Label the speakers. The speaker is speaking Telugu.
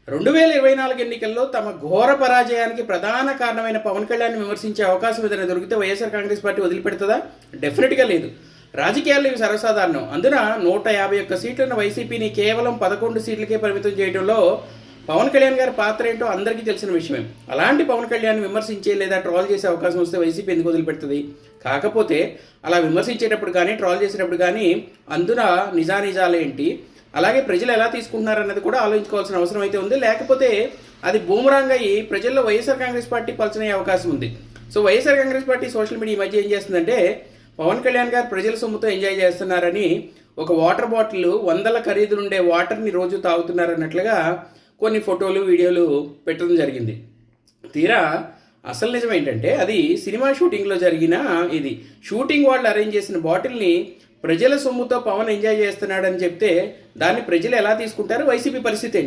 Speaker 1: 2024 ఎన్నికల్లో తమ ఘోర పరాజయానికి ప్రధాన కారణమైన పవన్ కళ్యాణ్ విమర్శించే అవకాశం ఏదైనా దొరికితే వైఎస్ఆర్ కాంగ్రెస్ పార్టీ వదిలిపెడుతుందా? డెఫినెట్గా లేదు. రాజకీయాల్లో ఇవి సర్వసాధారణం. అందున 151 సీట్లున్న వైసీపీని కేవలం 11 సీట్లకే పరిమితం చేయడంలో పవన్ కళ్యాణ్ గారి పాత్ర ఏంటో అందరికీ తెలిసిన విషయమే. అలాంటి పవన్ కళ్యాణ్ విమర్శించే లేదా ట్రోల్ చేసే అవకాశం వస్తే వైసీపీ ఎందుకు వదిలిపెడుతుంది? కాకపోతే అలా విమర్శించేటప్పుడు కానీ ట్రోల్ చేసేటప్పుడు కానీ అందున నిజానిజాలేంటి, అలాగే ప్రజలు ఎలా తీసుకుంటున్నారన్నది కూడా ఆలోచించుకోవాల్సిన అవసరం అయితే ఉంది. లేకపోతే అది బూమరాంగ్ అయ్యి ప్రజల్లో వైఎస్ఆర్ కాంగ్రెస్ పార్టీ పలచనే అవకాశం ఉంది. So YSR Congress party social media ఈ మధ్య ఏం చేస్తుందంటే, పవన్ కళ్యాణ్ గారు ప్రజల సొమ్ముతో ఎంజాయ్ చేస్తున్నారని ఒక వాటర్ బాటిల్ 100 ఖరీదులుండే వాటర్ని రోజు తాగుతున్నారన్నట్లుగా కొన్ని ఫోటోలు వీడియోలు పెట్టడం జరిగింది. తీరా అసలు నిజం ఏంటంటే అది సినిమా షూటింగ్లో జరిగిన ఇది. షూటింగ్ వాళ్ళు అరేంజ్ చేసిన బాటిల్ని ప్రజల సొమ్ముతో పవన్ ఎంజాయ్ చేస్తున్నాడని చెప్తే దాన్ని ప్రజలు ఎలా తీసుకుంటారు? వైసీపీ పరిస్థితి ఏంటి?